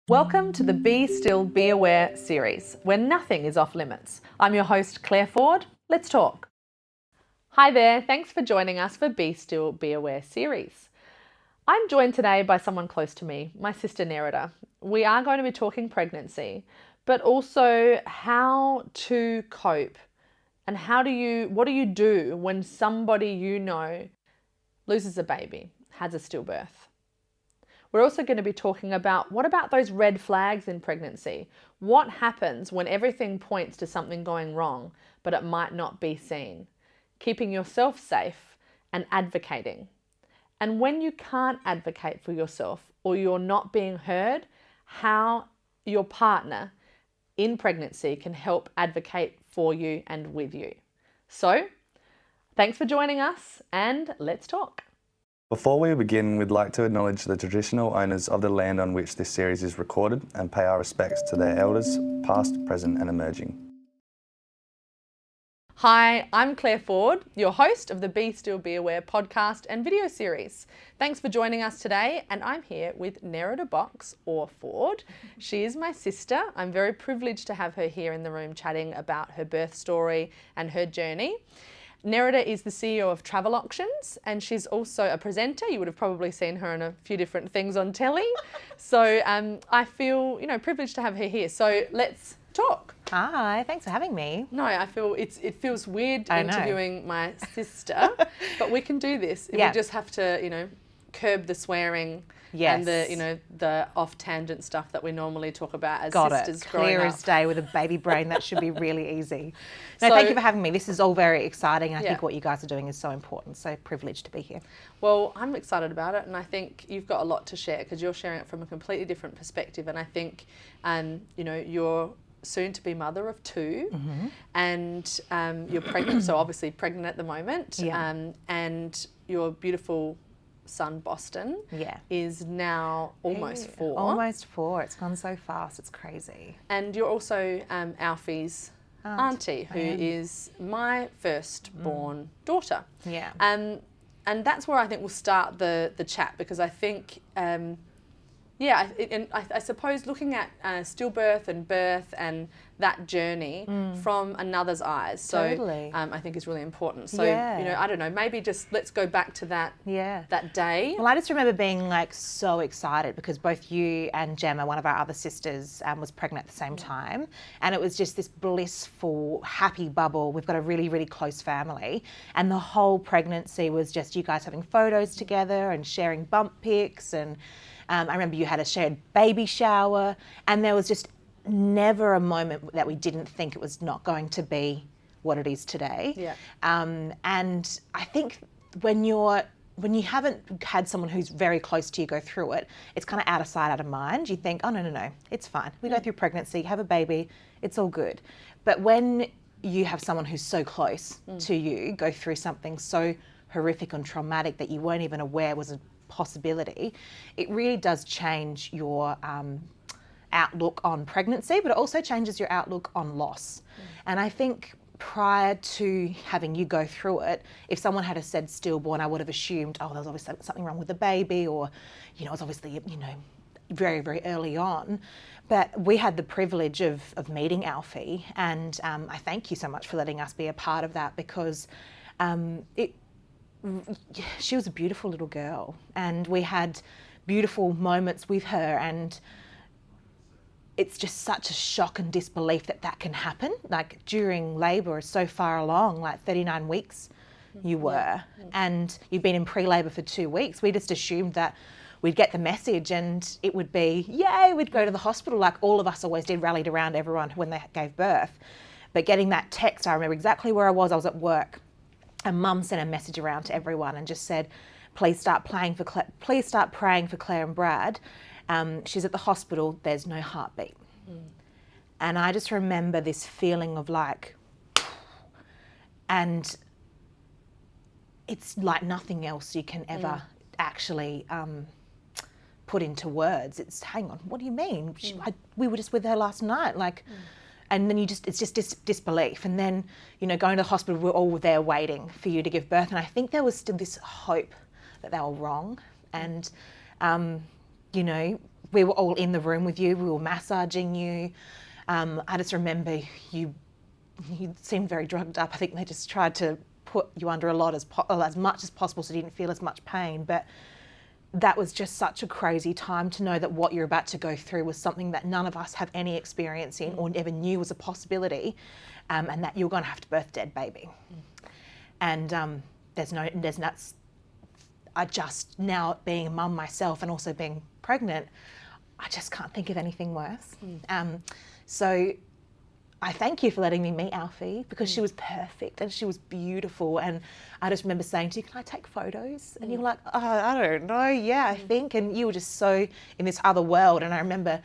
Welcome to the Be Still, Be Aware series, where nothing is off limits. I'm your host, Claire Foord. Let's talk. Hi there, thanks for joining us for Be Still, Be Aware series. I'm joined today by someone close to me, my sister Nerida. We are going to be talking pregnancy, but also how to cope and what do you do when somebody you know loses a baby, has a stillbirth. We're also going to be talking about what about those red flags in pregnancy? What happens when everything points to something going wrong, but it might not be seen? Keeping yourself safe and advocating. And when you can't advocate for yourself or you're not being heard, how your partner in pregnancy can help advocate for you and with you. So, thanks for joining us and let's talk. Before we begin, we'd like to acknowledge the traditional owners of the land on which this series is recorded and pay our respects to their elders, past, present and emerging. Hi, I'm Claire Foord, your host of the Be Still, Be Aware podcast and video series. Thanks for joining us today, and I'm here with Nerida Box, or Foord. She is my sister. I'm very privileged to have her here in the room chatting about her birth story and her journey. Nerida is the CEO of Travel Auctions and she's also a presenter. You would have probably seen her in a few different things on telly. So I feel, privileged to have her here. So let's talk. Hi, thanks for having me. No, I feel it feels weird interviewing my sister, but we can do this. We just have to, curb the swearing and the off-tangent stuff that we normally talk about as sisters growing up. Clear as day with a baby brain. That should be really easy. No, thank you for having me. This is all very exciting. I think what you guys are doing is so important. So privileged to be here. Well, I'm excited about it, and I think you've got a lot to share because you're sharing it from a completely different perspective. And I think, you're soon to be mother of two, and you're pregnant. So obviously pregnant at the moment, and your beautiful son Boston is now almost 4. Almost 4. It's gone so fast. It's crazy. And you're also Alfie's auntie, who is my firstborn daughter. Yeah. And that's where I think we'll start the chat, because I think and I suppose looking at stillbirth and birth and that journey from another's eyes, so I think is really important. So I don't know, maybe just let's go back to that that day. Well, I just remember being so excited because both you and Gemma, one of our other sisters, was pregnant at the same time, and it was just this blissful, happy bubble. We've got a really, really close family, and the whole pregnancy was just you guys having photos together and sharing bump pics, and I remember you had a shared baby shower, and there was just never a moment that we didn't think it was not going to be what it is today. Yeah. And I think when you haven't had someone who's very close to you go through it, it's kind of out of sight, out of mind. You think, oh, no, it's fine. We go through pregnancy, have a baby, it's all good. But when you have someone who's so close to you go through something so horrific and traumatic that you weren't even aware was a possibility, it really does change your outlook on pregnancy, but it also changes your outlook on loss. And I think prior to having you go through it, if someone had said stillborn, I would have assumed, oh, there's obviously something wrong with the baby, or it was obviously very, very early on. But we had the privilege of meeting Alfie, and I thank you so much for letting us be a part of that, because she was a beautiful little girl, and we had beautiful moments with her, and it's just such a shock and disbelief that can happen. Like during labour, so far along, like 39 weeks you were, and you've been in pre-labour for 2 weeks. We just assumed that we'd get the message and it would be, yay, we'd go to the hospital like all of us always did, rallied around everyone when they gave birth. But getting that text, I remember exactly where I was at work, and Mum sent a message around to everyone and just said, please start praying for Claire and Brad. She's at the hospital, there's no heartbeat. And I just remember this feeling of and it's like nothing else you can ever actually put into words. It's, hang on, what do you mean? We were just with her last night, and then it's just disbelief. And then, going to the hospital, we're all there waiting for you to give birth. And I think there was still this hope that they were wrong. And, we were all in the room with you. We were massaging you. I just remember you seemed very drugged up. I think they just tried to put you under a lot as much as possible so you didn't feel as much pain. But that was just such a crazy time to know that what you're about to go through was something that none of us have any experience in or never knew was a possibility, and that you're going to have to birth dead baby. And I just, now being a mum myself and also being pregnant, I just can't think of anything worse. So I thank you for letting me meet Alfie, because she was perfect and she was beautiful. And I just remember saying to you, can I take photos? And you were like, oh, I don't know, yeah, I think. And you were just so in this other world. And I remember,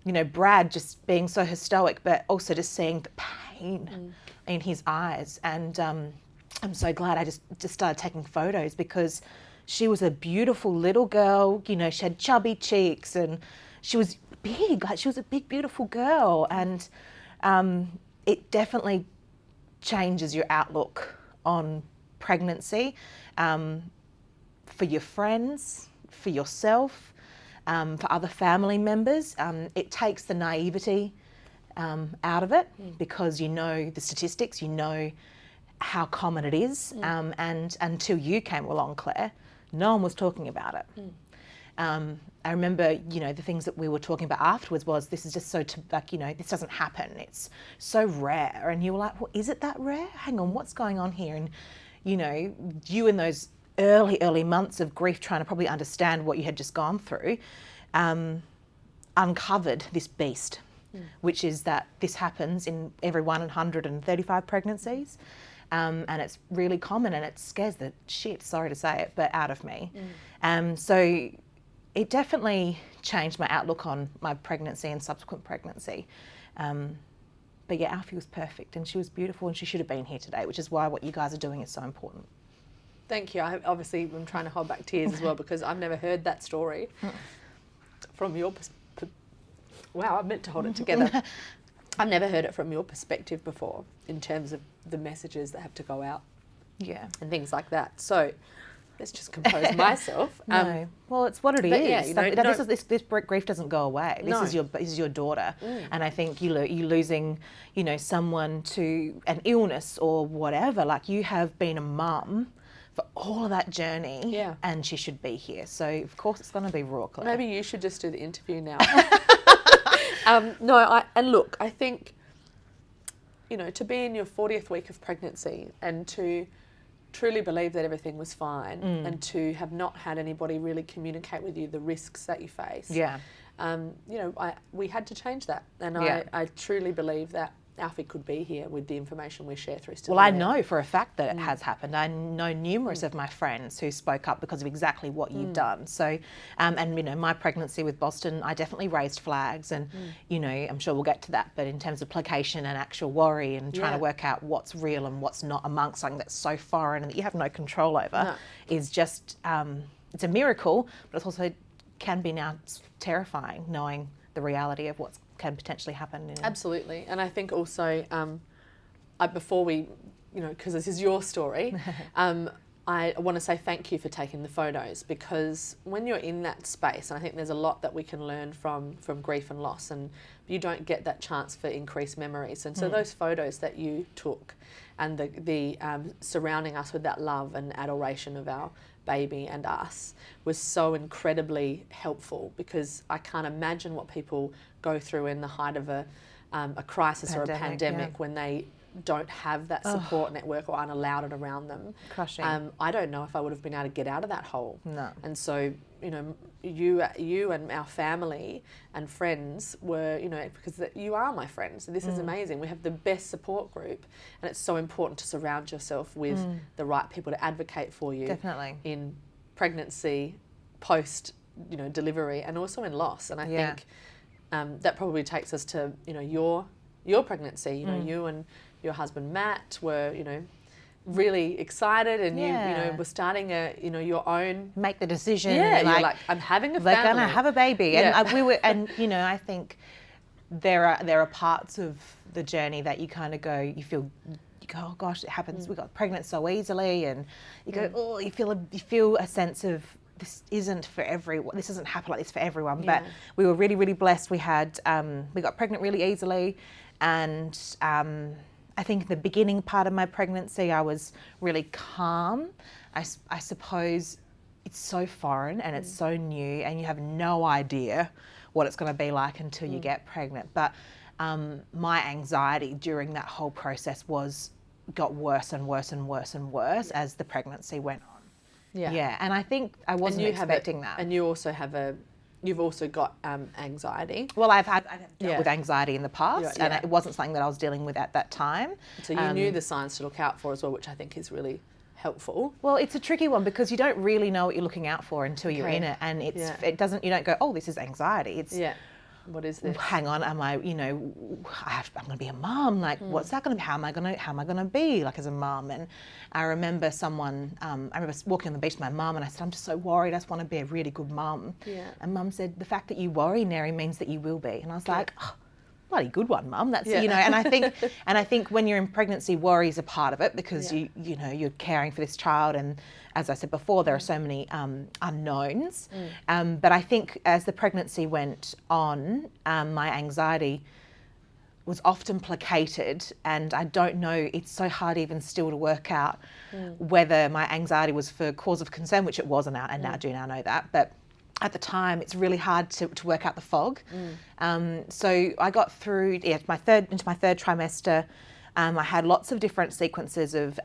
you know, Brad just being so stoic, but also just seeing the pain in his eyes. And I'm so glad I just started taking photos, because she was a beautiful little girl. You know, she had chubby cheeks and she was big, like she was a big, beautiful girl. And it definitely changes your outlook on pregnancy, for your friends, for yourself, for other family members. It takes the naivety out of it, because you know the statistics, you know how common it is, and until you came along, Claire, no one was talking about it. I remember, you know, the things that we were talking about afterwards was, this is just so, like, you know, this doesn't happen. It's so rare. And you were like, well, is it that rare? Hang on, what's going on here? And, you know, you in those early months of grief, trying to probably understand what you had just gone through, uncovered this beast, which is that this happens in every 135 pregnancies. And it's really common, and it scares the shit, sorry to say it, but out of me. So it definitely changed my outlook on my pregnancy and subsequent pregnancy. But yeah, Alfie was perfect and she was beautiful, and she should have been here today, which is why what you guys are doing is so important. Thank you. I'm trying to hold back tears as well, because I've never heard that story from your perspective. Wow, I meant to hold it together. I've never heard it from your perspective before, in terms of the messages that have to go out, and things like that. So let's just compose myself. No, well, it's what it is. Yeah, you know, this grief doesn't go away. This is your daughter, and I think you losing, you know, someone to an illness or whatever. Like, you have been a mum for all of that journey, and she should be here. So of course it's going to be raw, Claire. Maybe you should just do the interview now. Look, I think, you know, to be in your 40th week of pregnancy and to truly believe that everything was fine, and to have not had anybody really communicate with you the risks that you face. You know, we had to change that, and I truly believe that Alfie could be here with the information we share through Stillbirth. Well, I know for a fact that it has happened. I know numerous of my friends who spoke up because of exactly what you've done. So, and you know, my pregnancy with Boston, I definitely raised flags, and you know, I'm sure we'll get to that. But in terms of placation and actual worry and trying to work out what's real and what's not amongst something that's so foreign and that you have no control over, is just it's a miracle, but it also can be now terrifying, knowing the reality of what's can potentially happen. Absolutely. And I think also, before we, you know, because this is your story, I want to say thank you for taking the photos, because when you're in that space, and I think there's a lot that we can learn from grief and loss, and you don't get that chance for increased memories. And so those photos that you took, and the surrounding us with that love and adoration of our baby and us, was so incredibly helpful, because I can't imagine what people go through in the height of a crisis or a pandemic, when they don't have that support network or aren't allowed it around them. Crushing. I don't know if I would have been able to get out of that hole. No. And so, you know, you and our family and friends were, you know, because you are my friends. This is amazing. We have the best support group, and it's so important to surround yourself with the right people to advocate for you. Definitely. In Pregnancy, post, you know, delivery, and also in loss. And I think that probably takes us to, you know, your pregnancy. You know, you and your husband Matt were, you know, really excited, and you know, were starting your own, make the decision. You're like, I'm having a family. They're gonna have a baby, and we were, and you know, I think there are parts of the journey that you kind of go, you go, oh gosh, it happens. We got pregnant so easily, and you go, oh, you feel a sense of this isn't for everyone. This doesn't happen like this for everyone. But we were really, really blessed. We got pregnant really easily, and I think the beginning part of my pregnancy, I was really calm. I suppose it's so foreign and it's so new, and you have no idea what it's going to be like until you get pregnant. But my anxiety during that whole process got worse and worse and worse and worse as the pregnancy went on. Yeah, and I think I wasn't expecting that. And you also you've also got anxiety. Well, I've dealt with anxiety in the past, and it wasn't something that I was dealing with at that time. So you knew the signs to look out for as well, which I think is really helpful. Well, it's a tricky one because you don't really know what you're looking out for until you're in it, and you don't go, oh, this is anxiety. It's what is this? Hang on, am I? I'm going to be a mum. Like, what's that going to be? How am I going to be like as a mum? And I remember I remember walking on the beach with my mum, and I said, I'm just so worried. I just want to be a really good mum. Yeah. And Mum said, the fact that you worry, Neri, means that you will be. And I was like, oh, bloody good one, Mum. That's And I think when you're in pregnancy, worry is a part of it because you're caring for this child, and as I said before, there are so many unknowns. But I think as the pregnancy went on, my anxiety was often placated, and I don't know, it's so hard even still to work out whether my anxiety was for cause of concern, which it was, and I do now know that. But at the time, it's really hard to work out the fog. So I got through into my third trimester. I had lots of different sequences of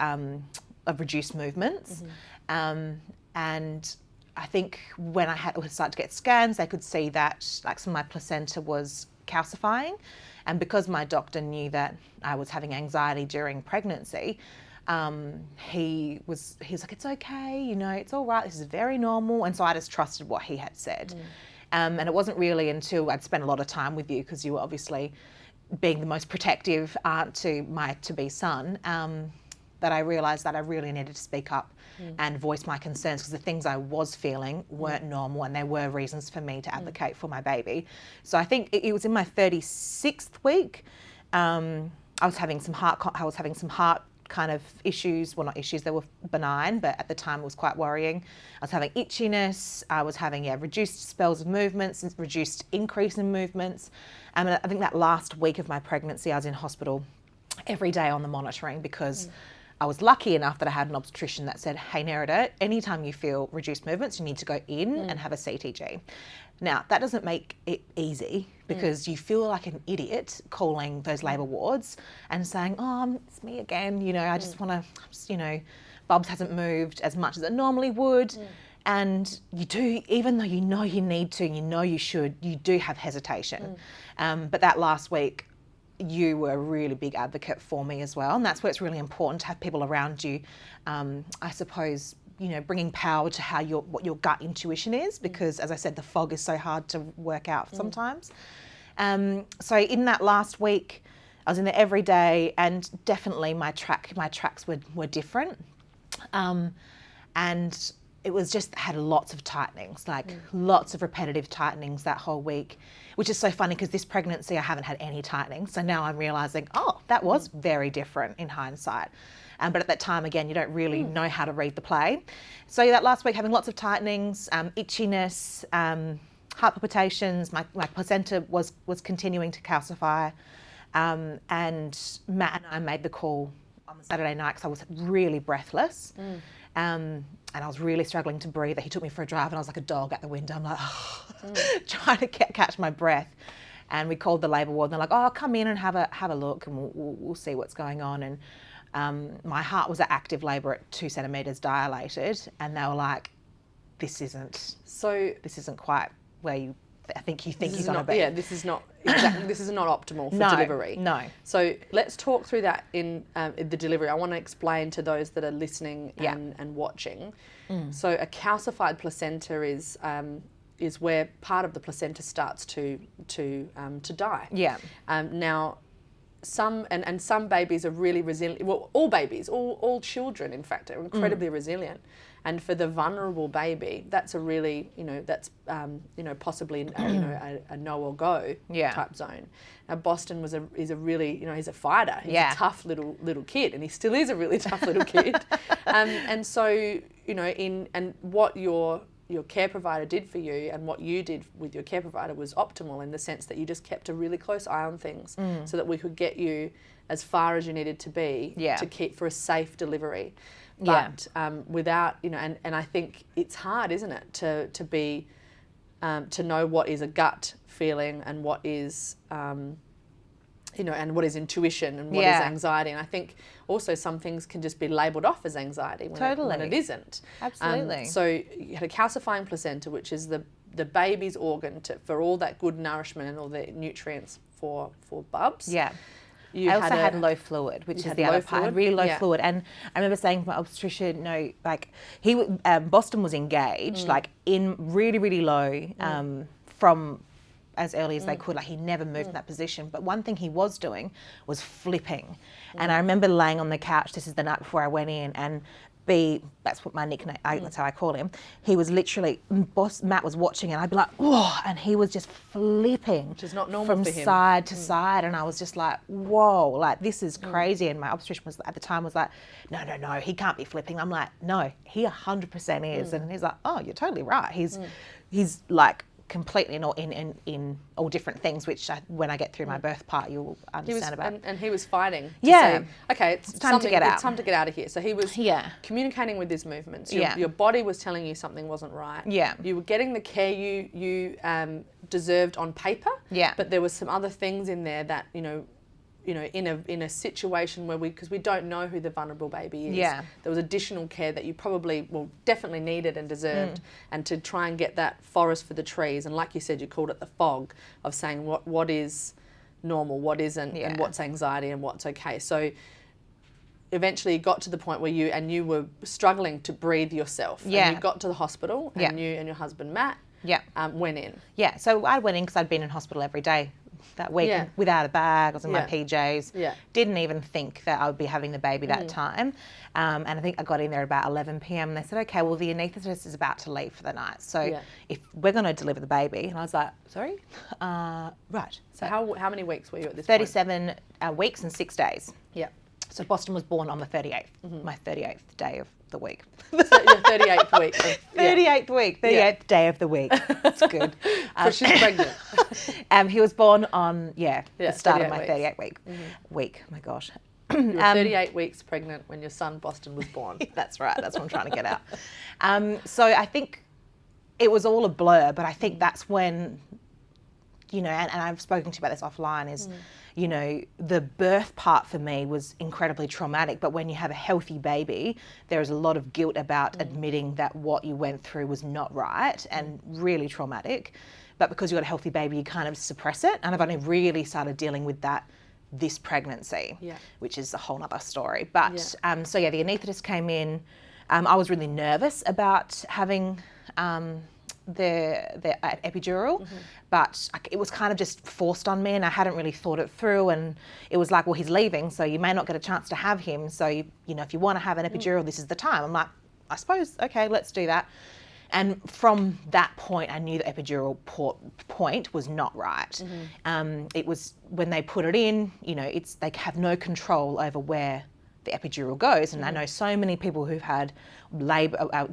reduced movements. And I think when I started to get scans, they could see that like some of my placenta was calcifying. And because my doctor knew that I was having anxiety during pregnancy, he was like, it's okay, it's all right, this is very normal. And so I just trusted what he had said. And it wasn't really until I'd spent a lot of time with you, because you were obviously being the most protective aunt to my to-be son, that I realised that I really needed to speak up and voice my concerns, because the things I was feeling weren't normal, and there were reasons for me to advocate for my baby. So I think it was in my 36th week. I was having some heart kind of issues. Well, not issues, they were benign, but at the time it was quite worrying. I was having itchiness. I was having reduced spells of movements, reduced increase in movements. I think that last week of my pregnancy, I was in hospital every day on the monitoring, because I was lucky enough that I had an obstetrician that said, hey Nerida, anytime you feel reduced movements, you need to go in and have a CTG. Now, that doesn't make it easy, because you feel like an idiot calling those labour wards and saying, oh, it's me again, I just want to, Bubs hasn't moved as much as it normally would. And you do, even though you know you need to, you should, you do have hesitation. But that last week, you were a really big advocate for me as well. And that's where it's really important to have people around you, I suppose, bringing power to what your gut intuition is, because as I said, the fog is so hard to work out sometimes. So in that last week, I was in there every day, and definitely my tracks were different. And it was just had lots of tightenings, lots of repetitive tightenings that whole week, which is so funny because this pregnancy I haven't had any tightening. So now I'm realising, oh, that was very different in hindsight. But at that time, again, you don't really know how to read the play. So that last week, having lots of tightenings, itchiness, heart palpitations, my placenta was continuing to calcify. And Matt and I made the call on the Saturday night because I was really breathless. And I was really struggling to breathe. He took me for a drive, and I was like a dog at the window. I'm like, trying to catch my breath. And we called the labour ward, and they're like, oh, come in and have a look, and we'll see what's going on. And my heart was at active labour at 2 centimetres dilated, and they were like, this isn't quite where you think you're going to be. Yeah, this is not optimal for delivery. No. So let's talk through that in the delivery. I want to explain to those that are listening and watching. So a calcified placenta is where part of the placenta starts to die. Yeah. Now, some babies are really resilient. Well, all babies, all children, in fact, are incredibly resilient. And for the vulnerable baby, that's a really, possibly a no or go type zone. Now, Boston is a really, he's a fighter. He's a tough little kid, and he still is a really tough little kid. And so, what your your care provider did for you and what you did with your care provider was optimal, in the sense that you just kept a really close eye on things so that we could get you as far as you needed to be to keep for a safe delivery. But without, you know, and I think it's hard, isn't it, to be, to know what is a gut feeling and what is, you know, and what is intuition and what is anxiety. And I think also some things can just be labelled off as anxiety when it isn't. Absolutely. So you had a calcifying placenta, which is the baby's organ for all that good nourishment and all the nutrients for bubs. Yeah. I also had low fluid, which is the other part. I had really low fluid. And I remember saying to my obstetrician, no, like, Boston was engaged, like, in really, really low from as early as they could. Like, he never moved in that position. But one thing he was doing was flipping. And I remember laying on the couch, this is the night before I went in, and that's what my nickname, that's how I call him. He was literally, Matt was watching and I'd be like, whoa, and he was just flipping. Which is not normal from for him. side to side. And I was just like, whoa, like, this is crazy. And my obstetrician was, at the time, was like, no, he can't be flipping. I'm like, no, he 100% is. And he's like, oh, you're totally right. He's like, completely in all different things, which when I get through my birth part, you'll understand about. And he was fighting to Yeah. say, okay, it's time to get out. It's time to get out of here. So he was communicating with his movements. Your body was telling you something wasn't right. Yeah. You were getting the care you deserved on paper. Yeah. But there was some other things in there that, in a situation where because we don't know who the vulnerable baby is. Yeah. There was additional care that you probably, definitely needed and deserved, and to try and get that forest for the trees. And like you said, you called it the fog of saying what is normal, what isn't, and what's anxiety and what's okay. So eventually you got to the point where you were struggling to breathe yourself. Yeah. And you got to the hospital, and you and your husband Matt went in. Yeah, so I went in because I'd been in hospital every day that week without a bag. I was in my PJs. Yeah. Didn't even think that I would be having the baby that time. And I think I got in there about 11 p.m. and they said, okay, well, the anaesthetist is about to leave for the night. So if we're going to deliver the baby, and I was like, sorry? Right. So how many weeks were you at this 37 weeks and 6 days. Yeah. So Boston was born on the 38th, my 38th day of the week. So your 38th week. 38th week, 38th day of the week. That's good. So she's pregnant. He was born on, the start of my 38th week. Oh my gosh. You were 38 weeks pregnant when your son Boston was born. That's right. That's what I'm trying to get out. So I think it was all a blur, but I think that's when, and I've spoken to you about this offline, is, the birth part for me was incredibly traumatic. But when you have a healthy baby, there is a lot of guilt about admitting that what you went through was not right and really traumatic. But because you've got a healthy baby, you kind of suppress it. And I've only really started dealing with that this pregnancy, which is a whole nother story. But the anaesthetist came in. I was really nervous about having the epidural, but it was kind of just forced on me, and I hadn't really thought it through. And it was like, well, he's leaving, so you may not get a chance to have him. So if you want to have an epidural, this is the time. I'm like, I suppose, okay, let's do that. And from that point, I knew the epidural point was not right. It was when they put it in, they have no control over where the epidural goes. And I know so many people who've had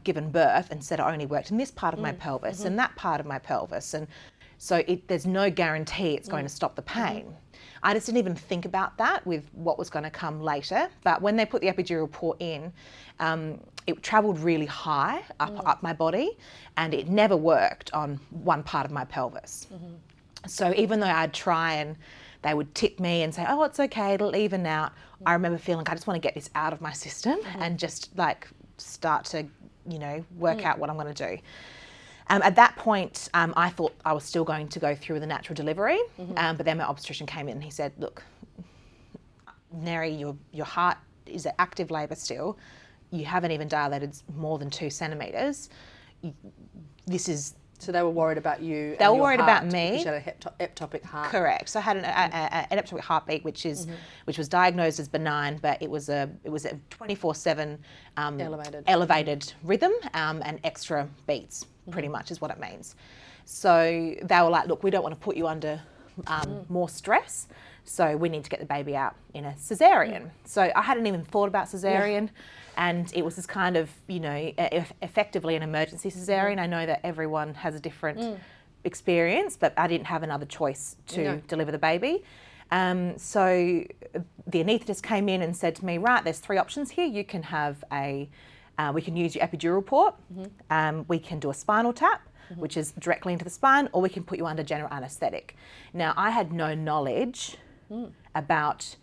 given birth and said, I only worked in this part of my pelvis and that part of my pelvis. And so there's no guarantee it's going to stop the pain. I just didn't even think about that with what was going to come later. But when they put the epidural port in, it travelled really high up my body, and it never worked on one part of my pelvis. So even though I'd try and they would tip me and say, oh, it's okay, it'll even out, I remember feeling I just want to get this out of my system and just start to, work out what I'm going to do. At that point, I thought I was still going to go through with a natural delivery, but then my obstetrician came in and he said, look, Neri, your heart is at active labour still. You haven't even dilated more than 2 centimetres. So they were worried about you. They were worried about me. Because you had an ectopic heart. Correct. So I had an ectopic heartbeat, which was diagnosed as benign, but it was a 24/7 elevated rhythm and extra beats. Pretty much is what it means. So they were like, look, we don't want to put you under more stress. So we need to get the baby out in a cesarean. So I hadn't even thought about cesarean. And it was this kind of, effectively an emergency cesarean. I know that everyone has a different experience, but I didn't have another choice to deliver the baby. So the anaesthetist came in and said to me, right, there's 3 options here. You can have we can use your epidural port. We can do a spinal tap, which is directly into the spine, or we can put you under general anaesthetic. Now, I had no knowledge about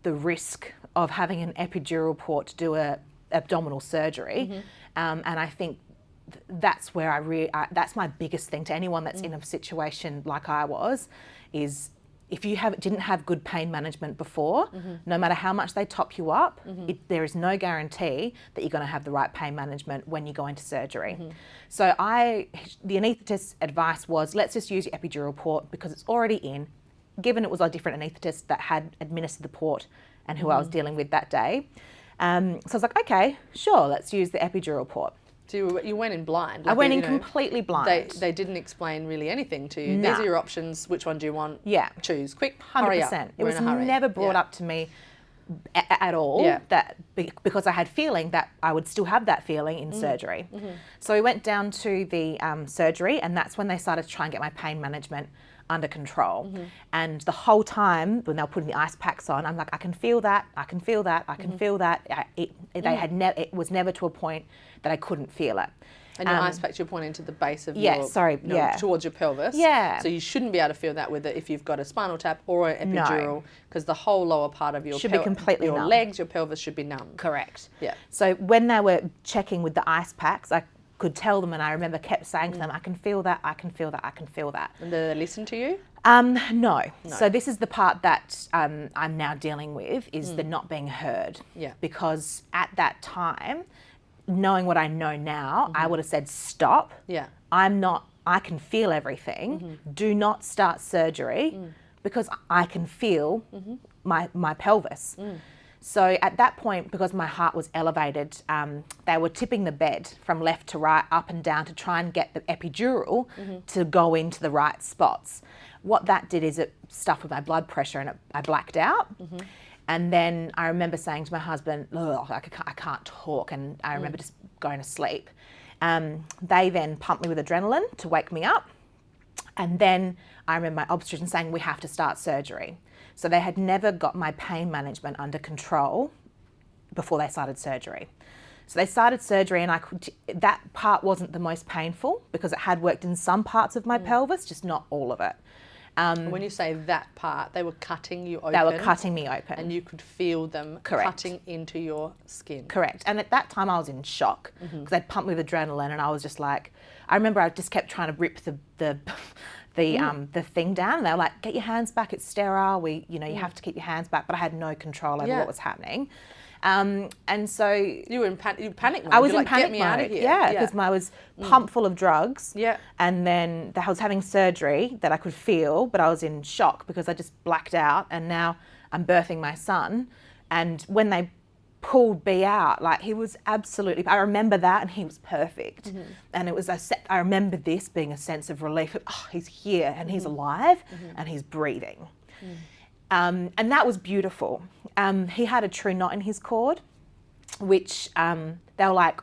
the risk of having an epidural port to do a abdominal surgery, and I think that's where that's my biggest thing to anyone that's in a situation like I was, is if you didn't have good pain management before, no matter how much they top you up, there is no guarantee that you're going to have the right pain management when you go into surgery. So the anaesthetist's advice was, let's just use your epidural port because it's already in. Given it was a different anaesthetist that had administered the port and who I was dealing with that day. So I was like, okay, sure, let's use the epidural port. So you went in blind. I went in completely blind. They didn't explain really anything to you. Nah. These are your options. Which one do you want? Yeah. Choose. Quick, 100%. hurry up. It was never brought up to me at all that because I had feeling that I would still have that feeling in surgery. So we went down to the surgery, and that's when they started to try and get my pain management under control. And the whole time when they were putting the ice packs on, I'm like, I can feel that, I can feel that, I can feel that. It was never to a point that I couldn't feel it. And your ice packs, you're pointing to the base of towards your pelvis. Yeah. So you shouldn't be able to feel that with it if you've got a spinal tap or an epidural, because the whole lower part of your should be completely your numb. legs, your pelvis should be numb. Correct. Yeah. So when they were checking with the ice packs, I could tell them, and I remember kept saying to them, I can feel that, I can feel that, I can feel that. And did they listen to you? No. So this is the part that I'm now dealing with, is the not being heard. Yeah. Because at that time, knowing what I know now, I would have said, stop. Yeah. I can feel everything. Do not start surgery because I can feel my pelvis. So at that point, because my heart was elevated, they were tipping the bed from left to right, up and down, to try and get the epidural to go into the right spots. What that did is it stuffed with my blood pressure, and I blacked out. And then I remember saying to my husband, I can't talk, and I remember just going to sleep. They then pumped me with adrenaline to wake me up. And then I remember my obstetrician saying, we have to start surgery. So they had never got my pain management under control before they started surgery. So they started surgery, and that part wasn't the most painful because it had worked in some parts of my pelvis, just not all of it. When you say that part, they were cutting you open. They were cutting me open. And you could feel them cutting into your skin. Correct. And at that time I was in shock because they'd pumped me with adrenaline, and I was just like, I remember I just kept trying to rip the thing down, and they were like, get your hands back, it's sterile, you have to keep your hands back, but I had no control over what was happening. And so you were in panic mode. I was in like, panic get me mode. out of here. Yeah, because I was pumped full of drugs. Yeah. And then I was having surgery that I could feel, but I was in shock because I just blacked out, and now I'm birthing my son. And when they pulled B out, like, he was absolutely, I remember that, and he was perfect. And it was I remember this being a sense of relief of, oh, he's here and he's alive and he's breathing. And that was beautiful. He had a true knot in his cord, which they were like,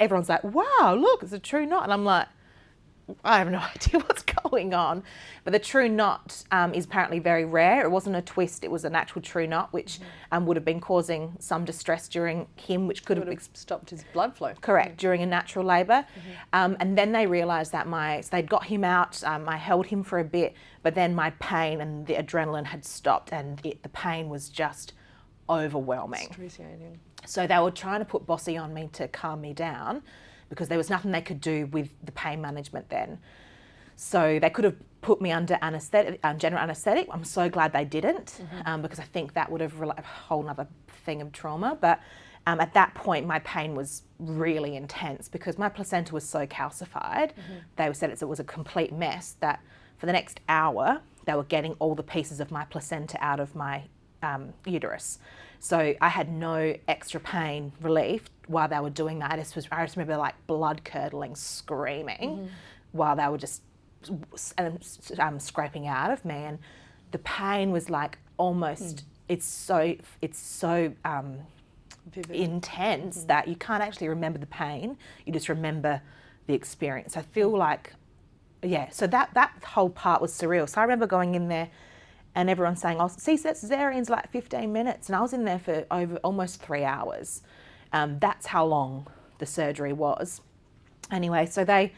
everyone's like, wow, look, it's a true knot. And I'm like, I have no idea what's going on. But the true knot is apparently very rare. It wasn't a twist, it was an actual true knot, which would have been causing some distress during him, which could have stopped his blood flow. Correct, during a natural labour. And then they realised that so they'd got him out, I held him for a bit, but then my pain and the adrenaline had stopped, and the pain was just overwhelming. Excruciating. So they were trying to put Bossy on me to calm me down, because there was nothing they could do with the pain management then. So they could have put me under anaesthetic, general anaesthetic. I'm so glad they didn't, because I think that would have a whole other thing of trauma. But at that point, my pain was really intense because my placenta was so calcified. They said it was a complete mess, that for the next hour, they were getting all the pieces of my placenta out of my uterus. So I had no extra pain relief while they were doing that. I just remember like blood curdling, screaming while they were just scraping out of me, and the pain was like almost. It's so Vivid. intense that you can't actually remember the pain. You just remember the experience. I feel like, so that whole part was surreal. So I remember going in there and everyone saying, "Oh, cesarean's like 15 minutes." And I was in there for over almost 3 hours. That's how long the surgery was. Anyway, so and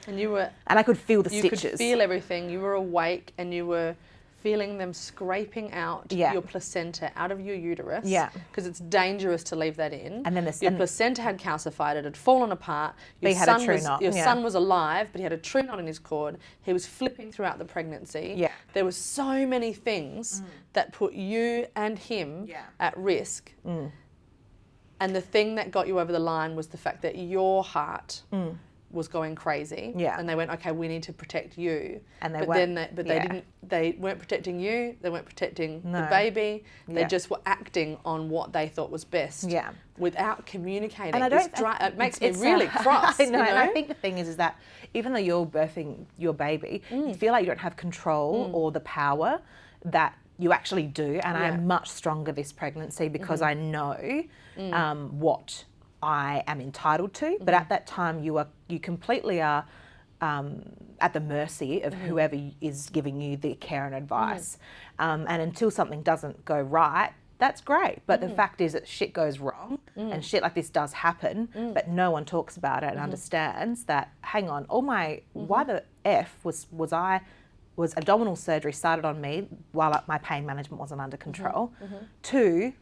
I could feel the stitches. You could feel everything. You were awake and you were feeling them scraping out your placenta out of your uterus. Yeah. Because it's dangerous to leave that in. And then your placenta had calcified, it had fallen apart. Your son was alive, but he had a true knot in his cord. He was flipping throughout the pregnancy. Yeah. There were so many things that put you and him at risk. And the thing that got you over the line was the fact that your heart was going crazy. Yeah. And they went, okay, we need to protect you. And they they weren't protecting you, they weren't protecting the baby. They just were acting on what they thought was best. Yeah. Without communicating. And it makes me really cross. I know, and I think the thing is that even though you're birthing your baby, you feel like you don't have control or the power that you actually do. And I'm much stronger this pregnancy because I know what I am entitled to, but at that time you completely are at the mercy of whoever is giving you the care and advice. And until something doesn't go right, that's great. But the fact is that shit goes wrong and shit like this does happen, but no one talks about it and understands that, hang on, why the F was abdominal surgery started on me while my pain management wasn't under control. 2,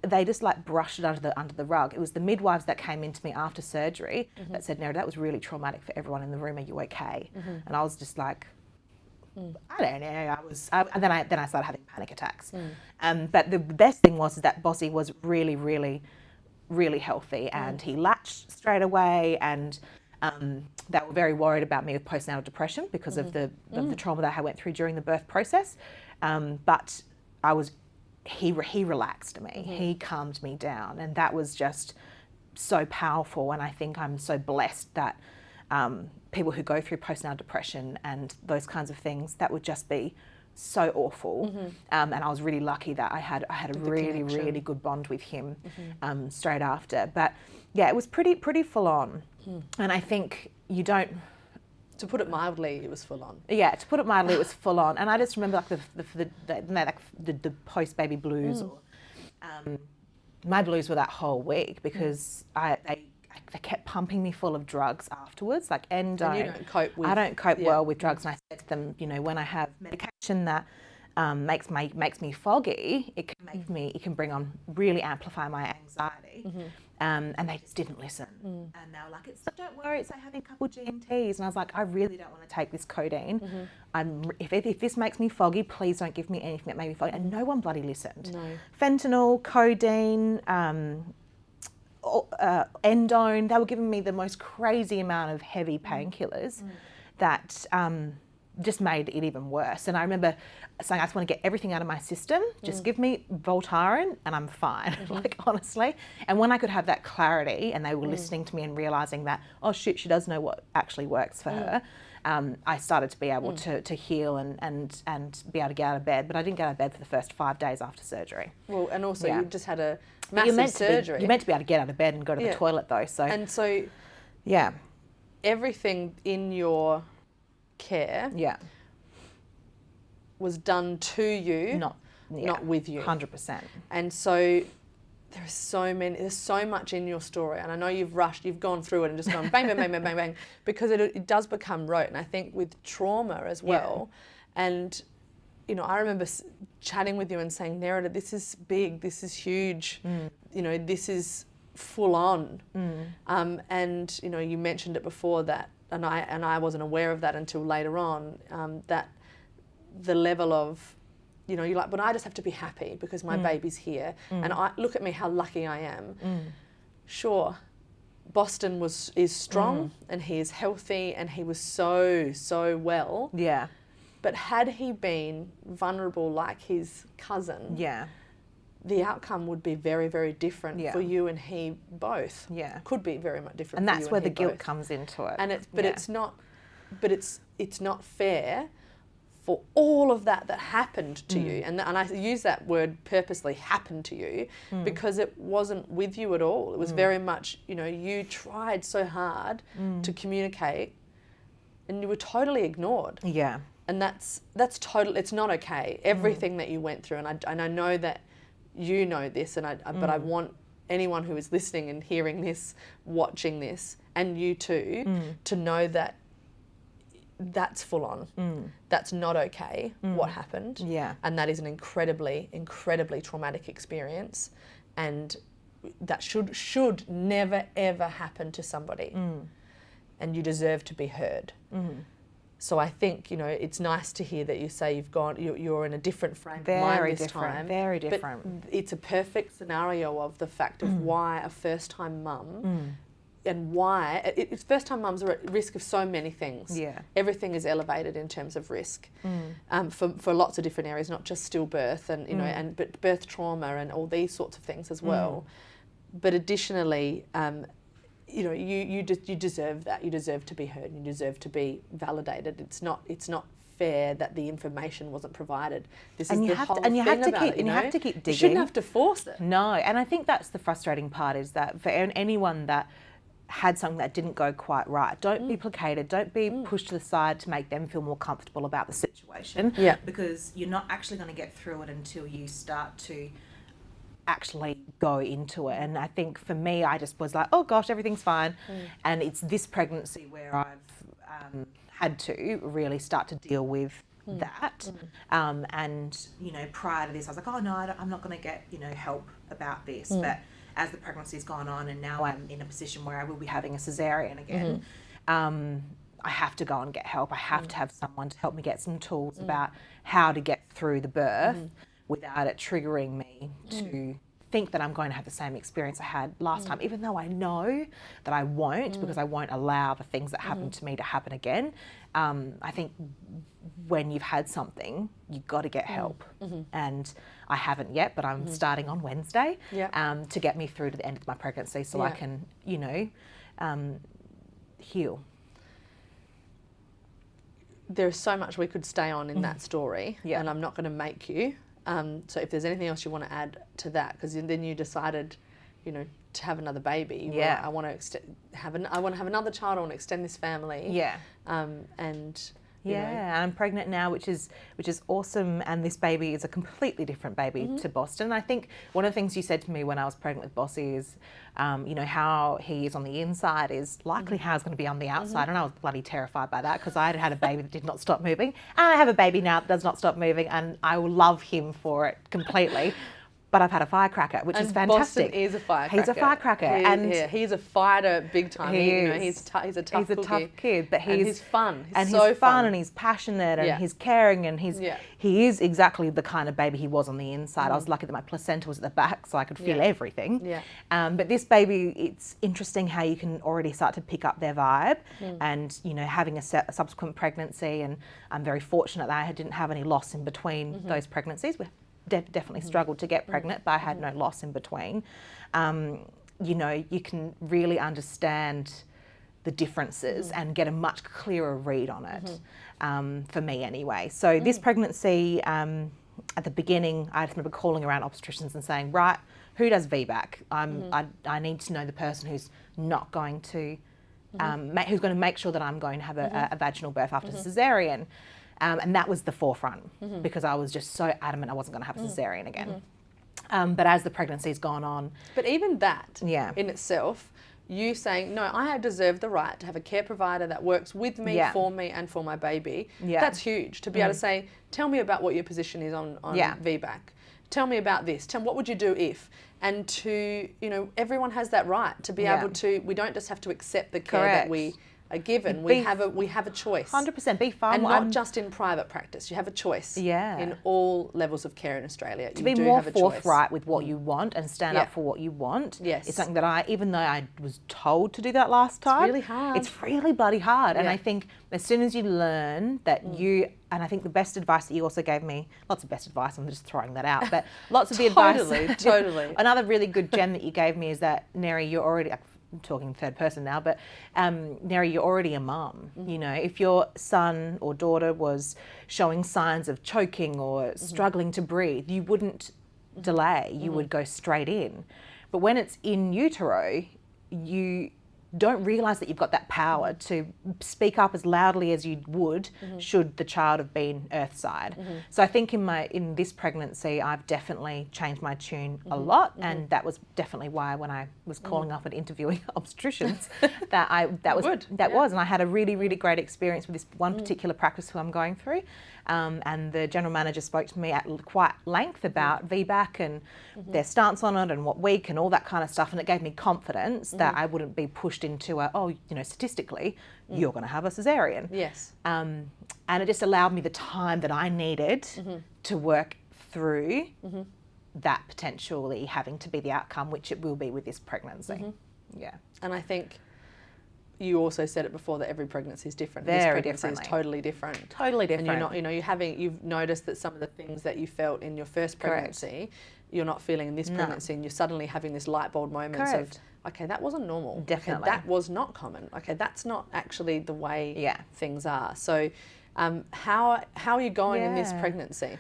they just like brushed it under the rug. It was the midwives that came into me after surgery that said, "Nerida, that was really traumatic for everyone in the room. Are you okay?" And I was just like, I don't know. And then I started having panic attacks. But the best thing was that Bossy was really, really, really healthy, and he latched straight away. And they were very worried about me with postnatal depression because of the trauma that I went through during the birth process. But he relaxed me. He calmed me down, and that was just so powerful. And I think I'm so blessed that people who go through postnatal depression and those kinds of things, that would just be so awful. And I was really lucky that I had a really, really good bond with him straight after. But yeah, it was pretty full on. And I think you don't. To put it mildly, it was full on. Yeah, to put it mildly, it was full on. And I just remember like the post baby blues. Or, my blues were that whole week because they kept pumping me full of drugs afterwards, like endo. And you don't cope with. I don't cope well with drugs, and I said to them, when I have medication that makes me foggy, it can really amplify my anxiety. And they just didn't listen. And they were like, don't worry, it's like having a couple GMTs. And I was like, I really don't want to take this codeine. If this makes me foggy, please don't give me anything that made me foggy. And no one bloody listened. No. Fentanyl, codeine, endone, they were giving me the most crazy amount of heavy painkillers that just made it even worse. And I remember saying, I just want to get everything out of my system. Just give me Voltaren and I'm fine, like honestly. And when I could have that clarity and they were listening to me and realising that, oh shit, she does know what actually works for her, I started to be able to heal and be able to get out of bed. But I didn't get out of bed for the first 5 days after surgery. Well, and also you just had a massive surgery. You're meant to be able to get out of bed and go to the toilet though. So everything in your care was done to you, not with you. 100%. And so there's so much in your story, and I know you've gone through it and just gone bang, bang, bang, bang, bang, bang, because it does become rote. And I think with trauma as well, and I remember chatting with you and saying, Nerida, this is big, this is huge, this is full on. And you mentioned it before that, and I wasn't aware of that until later on, that the level of, you're like, but I just have to be happy because my baby's here. And I look at me, how lucky I am. Sure, Boston is strong and he is healthy and he was so well. Yeah. But had he been vulnerable like his cousin, the outcome would be very, very different for you and he both. Yeah. Could be very much different. And for that's you where and the he guilt both. comes into it. And it's not but it's not fair for all of that happened to you, and I use that word purposely, happened to you, because it wasn't with you at all. It was very much, you tried so hard to communicate, and you were totally ignored. Yeah. And that's total. It's not okay. Everything that you went through, and I know that you know this, but I want anyone who is listening and hearing this, watching this, and you too, to know that that's full on. That's not okay, what happened. Yeah. And that is an incredibly, incredibly traumatic experience, and that should never ever happen to somebody. And you deserve to be heard. So I think, it's nice to hear that you say you're in a different frame of mind this time. Very different. But it's a perfect scenario of the fact of why a first-time mum and why it's first-time mums are at risk of so many things. Yeah. Everything is elevated in terms of risk for lots of different areas, not just stillbirth and but birth trauma and all these sorts of things as well. But additionally, you deserve that. You deserve to be heard. And you deserve to be validated. It's not fair that the information wasn't provided. This is the whole thing about it. And you have to keep digging. You shouldn't have to force it. No, and I think that's the frustrating part, is that for anyone that had something that didn't go quite right, don't be placated, don't be pushed to the side to make them feel more comfortable about the situation. Yeah. Because you're not actually going to get through it until you start to actually go into it. And I think for me, I just was like, oh gosh, everything's fine. And it's this pregnancy where I've had to really start to deal with that. And, prior to this, I was like, oh no, I'm not going to get, help about this. But as the pregnancy's gone on, and now I'm in a position where I will be having a cesarean again, I have to go and get help. I have to have someone to help me get some tools about how to get through the birth without it triggering me to think that I'm going to have the same experience I had last time, even though I know that I won't, because I won't allow the things that happened to me to happen again. I think when you've had something, you've got to get help. And I haven't yet, but I'm starting on Wednesday to get me through to the end of my pregnancy so I can, heal. There's so much we could stay on in that story, and I'm not going to make you. So if there's anything else you want to add to that, because then you decided, to have another baby. I want to have another child. I want to extend this family. Yeah. And I'm pregnant now, which is awesome. And this baby is a completely different baby to Boston. I think one of the things you said to me when I was pregnant with Bossy is, how he is on the inside is likely how he's going to be on the outside. And I was bloody terrified by that, because I had a baby that did not stop moving. And I have a baby now that does not stop moving, and I will love him for it completely. But I've had a firecracker, which is fantastic. Boston is a firecracker. He's a firecracker. He's a fighter big time. He's a tough kid, but he's fun. He's fun, and he's passionate, and he's caring, and he is exactly the kind of baby he was on the inside. I was lucky that my placenta was at the back, so I could feel everything. But this baby, it's interesting how you can already start to pick up their vibe, and having a subsequent pregnancy, and I'm very fortunate that I didn't have any loss in between those pregnancies. Definitely struggled to get pregnant, but I had no loss in between. You can really understand the differences and get a much clearer read on it, for me anyway. So this pregnancy, at the beginning, I just remember calling around obstetricians and saying, right, who does VBAC? I need to know the person who's not going to, who's going to make sure that I'm going to have a vaginal birth after cesarean. And that was the forefront, because I was just so adamant I wasn't going to have a cesarean again. But as the pregnancy's gone on... But even that in itself, you saying, no, I deserve the right to have a care provider that works with me, for me, and for my baby. That's huge, to be able to say, tell me about what your position is on VBAC. Tell me about this. What would you do if? And to, everyone has that right to be able to, we don't just have to accept the care that we are given. We have a choice. 100%. Be fun. And not just in private practice. You have a choice in all levels of care in Australia. To be more forthright with what you want and stand up for what you want. Yes. It's something that even though I was told to do that last time. It's really hard. It's really bloody hard. And I think as soon as you learn that and I think the best advice that you also gave me, lots of best advice, I'm just throwing that out, but lots of the advice. Totally. Another really good gem that you gave me is that, Neri, you're already... talking third person now, but Neri, you're already a mum. You know, if your son or daughter was showing signs of choking or struggling to breathe, you wouldn't delay, you would go straight in. But when it's in utero, you don't realise that you've got that power to speak up as loudly as you would should the child have been earthside. So I think in this pregnancy, I've definitely changed my tune a lot, and that was definitely why when I was calling up and interviewing obstetricians, that was, and I had a really, really great experience with this one particular practice who I'm going through. And the general manager spoke to me at quite length about VBAC and their stance on it and what week and all that kind of stuff, and it gave me confidence that I wouldn't be pushed into statistically you're going to have a cesarean. Yes. And it just allowed me the time that I needed to work through that potentially having to be the outcome, which it will be with this pregnancy. Yeah. And I think you also said it before that every pregnancy is different. Very this pregnancy differently. is totally different. Totally different. And you're not, you've noticed that some of the things that you felt in your first pregnancy, you're not feeling in this pregnancy, and you're suddenly having this light bulb moments of, okay, that wasn't normal. Definitely. Okay, that was not common. Okay, that's not actually the way things are. So how are you going in this pregnancy?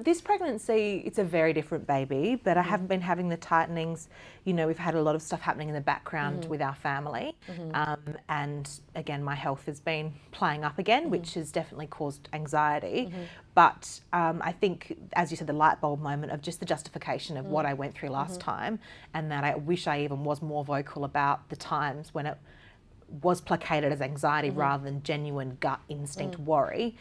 This pregnancy, it's a very different baby, but I haven't been having the tightenings. You know, we've had a lot of stuff happening in the background with our family. And again, my health has been playing up again, which has definitely caused anxiety. But I think, as you said, the light bulb moment of just the justification of what I went through last time, and that I wish I even was more vocal about the times when it was placated as anxiety rather than genuine gut instinct worry,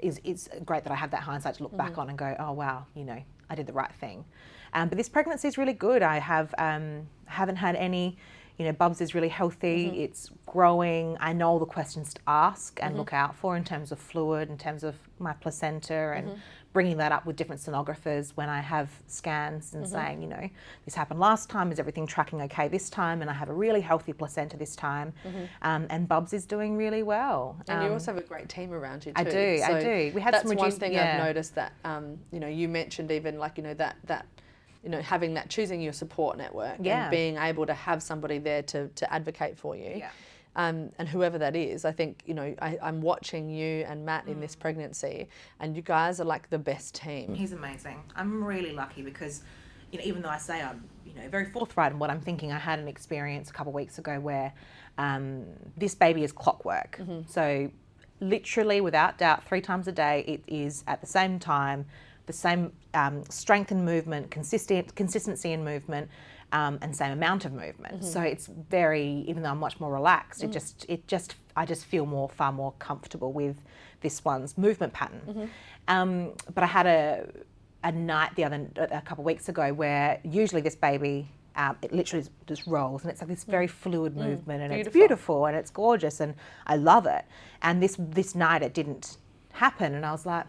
it's great that I have that hindsight to look back on and go, oh wow, you know, I did the right thing. But this pregnancy is really good. I haven't had any, you know, Bubs is really healthy. It's growing. I know all the questions to ask and look out for in terms of fluid, in terms of my placenta, and bringing that up with different sonographers when I have scans and saying, you know, this happened last time, is everything tracking okay this time? And I have a really healthy placenta this time. And Bubs is doing really well. And you also have a great team around you too. I do. We had that's some one thing I've noticed that, you know, you mentioned even like, you know, that you know, having that, choosing your support network and being able to have somebody there to advocate for you. And whoever that is, I think, you know, I'm watching you and Matt in this pregnancy, and you guys are like the best team. He's amazing. I'm really lucky because, you know, even though I say I'm, you know, very forthright in what I'm thinking, I had an experience a couple of weeks ago where this baby is clockwork. So literally, without doubt, 3 times a day, it is at the same time, the same strength in movement, consistency in movement, and same amount of movement. So it's very, even though I'm much more relaxed, I just feel far more comfortable with this one's movement pattern. But I had a night a couple of weeks ago where usually this baby, it literally just rolls, and it's like this very fluid movement, and it's beautiful and it's gorgeous, and I love it. And this night it didn't happen, and I was like,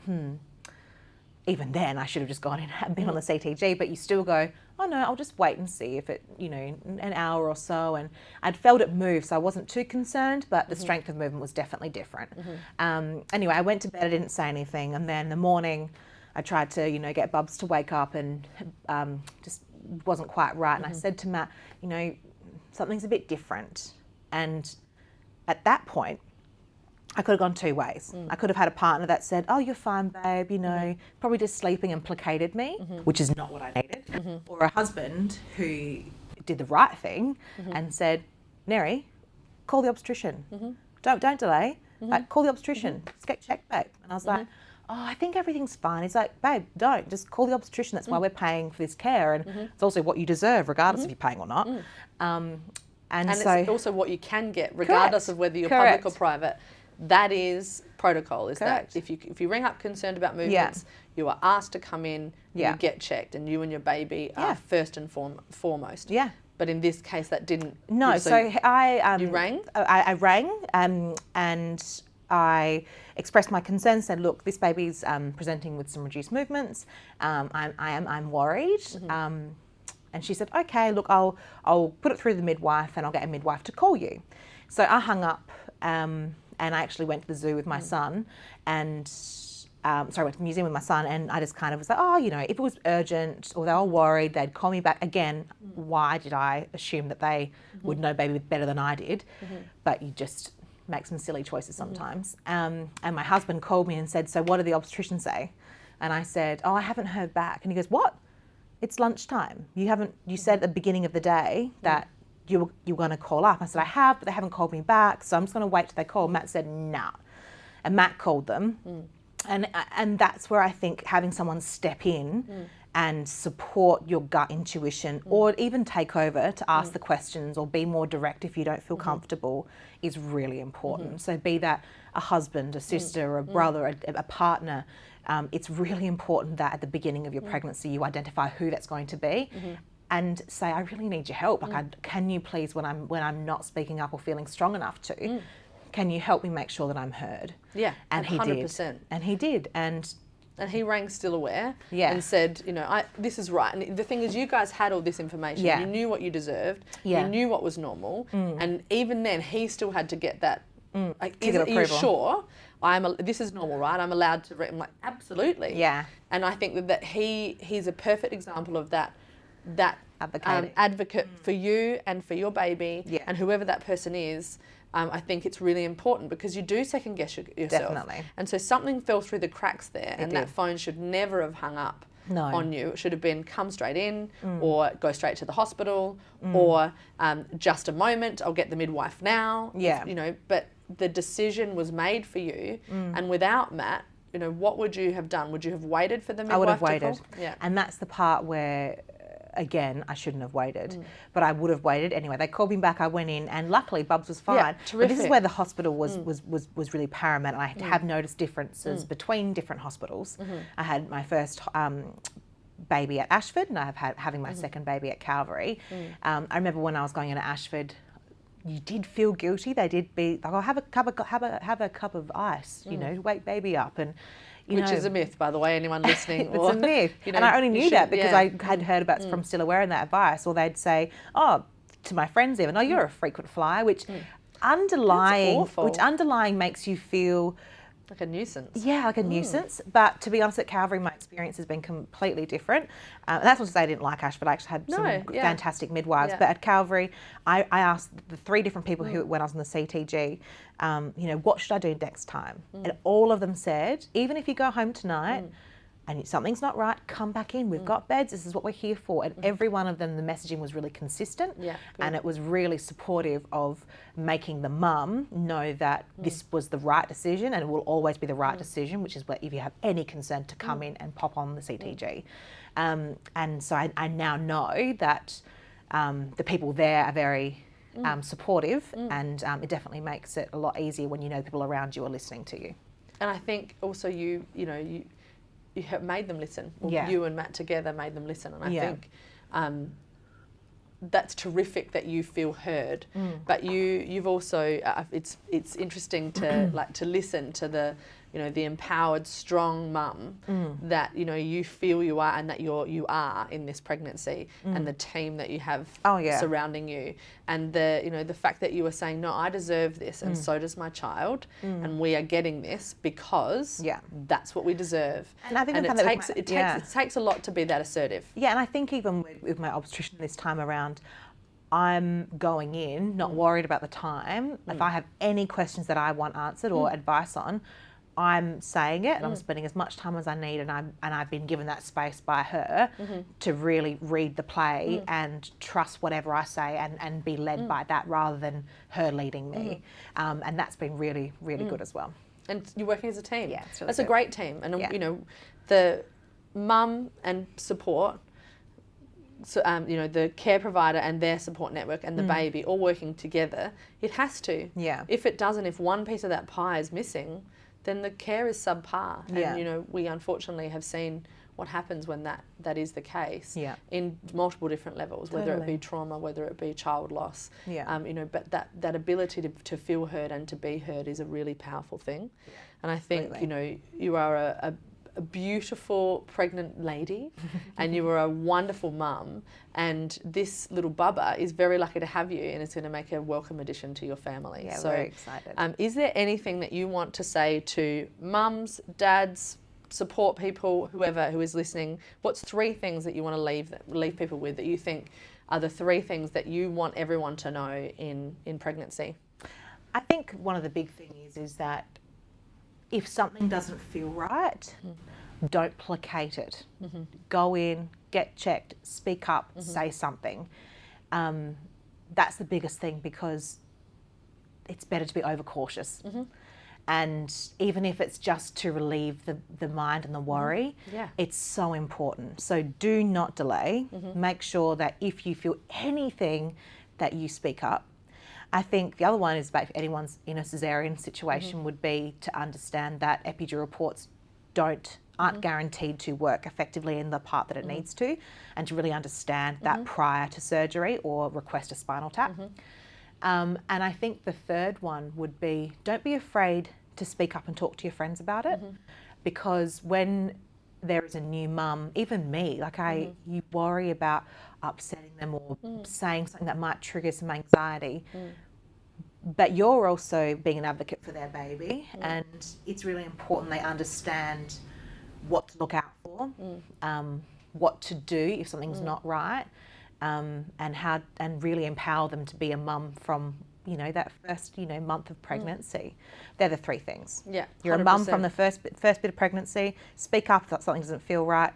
even then I should have just gone in and been on the CTG, but you still go, oh no, I'll just wait and see if it, you know, an hour or so. And I'd felt it move, so I wasn't too concerned, but the strength of movement was definitely different. Anyway, I went to bed, I didn't say anything, and then in the morning I tried to, you know, get Bubs to wake up, and just wasn't quite right. And I said to Matt, you know, something's a bit different. And at that point, I could have gone 2 ways. I could have had a partner that said, oh, you're fine, babe, you know, probably just sleeping, and placated me, which is not what I needed. Or a husband who did the right thing and said, Neri, call the obstetrician. Don't delay. Like, call the obstetrician. Let's get checked, babe. And I was like, oh, I think everything's fine. He's like, babe, don't. Just call the obstetrician. That's why we're paying for this care. And it's also what you deserve, regardless if you're paying or not. And so, it's also what you can get, regardless of whether you're public or private. That is protocol, is that if you ring up concerned about movements, you are asked to come in, you get checked, and you and your baby are first and foremost. But in this case, that didn't. No, so I you rang? I rang and I expressed my concern, said, look, this baby's presenting with some reduced movements. I'm worried. And she said, okay, look, I'll put it through the midwife, and I'll get a midwife to call you. So I hung up. And I actually went to the zoo with my son, and went to the museum with my son, and I just kind of was like, oh, you know, if it was urgent or they were worried, they'd call me back. Again, why did I assume that they would know baby better than I did? But you just make some silly choices sometimes. And my husband called me and said, so what did the obstetrician say? And I said, oh, I haven't heard back. And he goes, what? It's lunchtime. You said at the beginning of the day that you were going to call up. I said, I have, but they haven't called me back, so I'm just going to wait till they call. Matt said, nah. And Matt called them. And that's where I think having someone step in and support your gut intuition, or even take over to ask the questions or be more direct if you don't feel comfortable, is really important. So be that a husband, a sister, a brother, a partner, it's really important that at the beginning of your pregnancy you identify who that's going to be. And say, I really need your help. Like, can you please, when I'm not speaking up or feeling strong enough to, can you help me make sure that I'm heard? Yeah, and 100%. He did. And he did. And he rang Stillaware and said, you know, this is right. And the thing is, you guys had all this information. You knew what you deserved. You knew what was normal. And even then, he still had to get that. Like, are you sure? This is normal, right? I'm allowed to. I'm like, absolutely. Yeah. And I think that he's a perfect example of that advocate for you and for your baby and whoever that person is. I think it's really important because you do second guess yourself. Definitely. And so something fell through the cracks there, and that phone should never have hung up on you. It should have been come straight in, or go straight to the hospital, or just a moment, I'll get the midwife now. Yeah. You know, but the decision was made for you, and without Matt, you know, what would you have done? Would you have waited for the midwife? I would have to waited. call? Yeah. And that's the part where, again, I shouldn't have waited, but I would have waited anyway. They called me back. I went in, and luckily Bubs was fine. Yeah, but this is where the hospital was really paramount. And I have noticed differences between different hospitals. I had my first baby at Ashford, and I have having my second baby at Calvary. I remember when I was going into Ashford, you did feel guilty. They did be like, "Oh, have a cup of ice," you know, wake baby up, and which is a myth, by the way, anyone listening. It's a myth. You know, and I only knew that because I had heard about from Stillaware and that advice, or they'd say, oh, to my friends even, oh, you're a frequent flyer, which underlying makes you feel like a nuisance. Yeah, like a nuisance. But to be honest, at Calvary, my experience has been completely different. And that's not to say I didn't like Ash, but I actually had some fantastic midwives. But at Calvary, I asked the 3 different people who, when I was on the CTG, you know, what should I do next time? And all of them said, even if you go home tonight and something's not right, come back in. We've got beds. This is what we're here for. And every one of them, the messaging was really consistent. And it was really supportive of making the mum know that this was the right decision, and it will always be the right decision, which is where if you have any concern to come in and pop on the CTG. And so I now know that the people there are very supportive, and it definitely makes it a lot easier when you know people around you are listening to you. And I think also you have made them listen. Well, you and Matt together made them listen, and I think that's terrific that you feel heard. But you've also it's interesting to to listen to the the empowered, strong mum that you feel you are, and that you are in this pregnancy, and the team that you have surrounding you, and the fact that you are saying, no, I deserve this, and so does my child, and we are getting this because that's what we deserve. And I think it takes a lot to be that assertive. Yeah, and I think even with my obstetrician this time around, I'm going in not worried about the time. If I have any questions that I want answered or advice on, I'm saying it, and I'm spending as much time as I need, and I've been given that space by her to really read the play and trust whatever I say, and be led by that rather than her leading me. And that's been really, really good as well. And you're working as a team. Yeah, it's really that's good. A great team. And the mum and support, so, the care provider and their support network and the baby all working together, it has to. Yeah. If it doesn't, if one piece of that pie is missing, then the care is subpar. And, we unfortunately have seen what happens when that is the case in multiple different levels, whether it be trauma, whether it be child loss. But that ability to feel heard and to be heard is a really powerful thing. And I think, you are a beautiful pregnant lady and you are a wonderful mum, and this little bubba is very lucky to have you, and it's going to make a welcome addition to your family. So very excited. Is there anything that you want to say to mums, dads, support people, whoever who is listening, what's 3 things that you want to leave people with that you think are the 3 things that you want everyone to know in pregnancy? I think one of the big things is that if something doesn't feel right, don't placate it. Go in, get checked, speak up, say something. That's the biggest thing, because it's better to be overcautious. And even if it's just to relieve the mind and the worry, it's so important. So do not delay. Make sure that if you feel anything, that you speak up. I think the other one is, if anyone's in a cesarean situation, would be to understand that epidural ports aren't guaranteed to work effectively in the part that it needs to, and to really understand that prior to surgery, or request a spinal tap. And I think the third one would be, don't be afraid to speak up and talk to your friends about it, because when there is a new mum, even me, like you worry about upsetting them or saying something that might trigger some anxiety, but you're also being an advocate for their baby, and it's really important they understand what to look out for, what to do if something's not right, and really empower them to be a mum from that first month of pregnancy. They're the 3 things. Yeah, you're a mum from the first bit of pregnancy. Speak up if something doesn't feel right,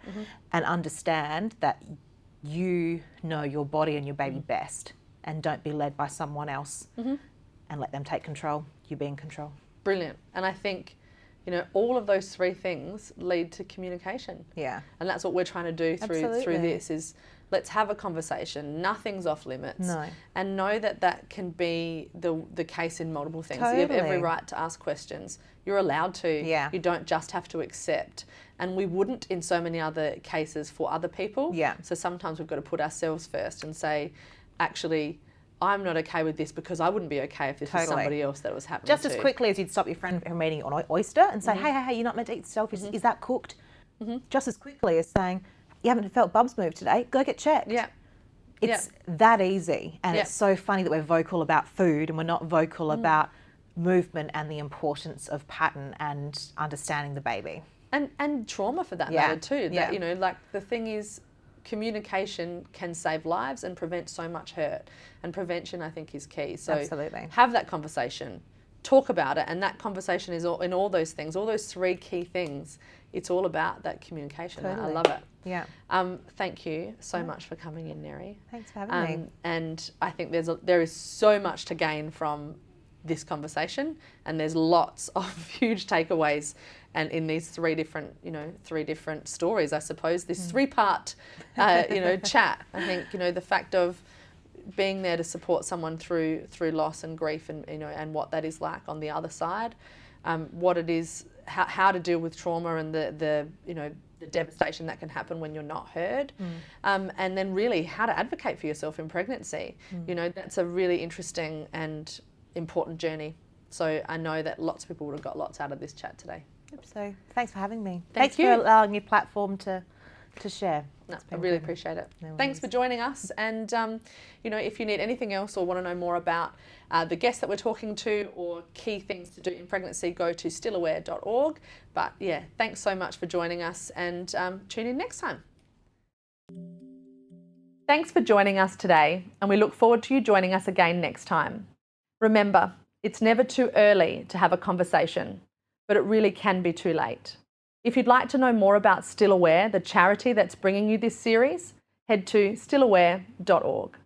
and understand that you know your body and your baby best, and don't be led by someone else, and let them take control. You be in control. Brilliant. And I think all of those 3 things lead to communication. Yeah. And that's what we're trying to do through this, is let's have a conversation. Nothing's off limits. No. And know that can be the case in multiple things. Totally. You have every right to ask questions. You're allowed to. Yeah. You don't just have to accept. And we wouldn't in so many other cases for other people. Yeah. So sometimes we've got to put ourselves first and say, actually, I'm not okay with this, because I wouldn't be okay if this was somebody else that was happening Just to. as quickly as you'd stop your friend from eating an oyster and say, hey, you're not meant to eat shellfish. Is that cooked? Just as quickly as saying, you haven't felt bums move today, go get checked. Yeah. It's that easy. And it's so funny that we're vocal about food and we're not vocal about movement and the importance of pattern and understanding the baby. And trauma, for that matter too. That, like, the thing is, communication can save lives and prevent so much hurt. And prevention, I think, is key. So absolutely. Have that conversation. Talk about it. And that conversation is in all those things, all those 3 key things. It's all about that communication. Totally. I love it. Yeah. Thank you so much for coming in, Neri. Thanks for having me. And I think there is so much to gain from this conversation, and there's lots of huge takeaways, and in these 3 different stories, I suppose, this 3-part chat. I think the fact of being there to support someone through loss and grief, and and what that is like on the other side, what it is, how to deal with trauma, and the devastation that can happen when you're not heard, and then really how to advocate for yourself in pregnancy. That's a really interesting and important journey. So I know that lots of people would have got lots out of this chat today. So thanks for having me. Thanks for allowing your platform to share. No, I really appreciate it. No Thanks for joining us. And if you need anything else or want to know more about the guests that we're talking to, or key things to do in pregnancy, go to stillaware.org. But thanks so much for joining us, and tune in next time. Thanks for joining us today, and we look forward to you joining us again next time. Remember, it's never too early to have a conversation, but it really can be too late. If you'd like to know more about Stillaware, the charity that's bringing you this series, head to stillaware.org.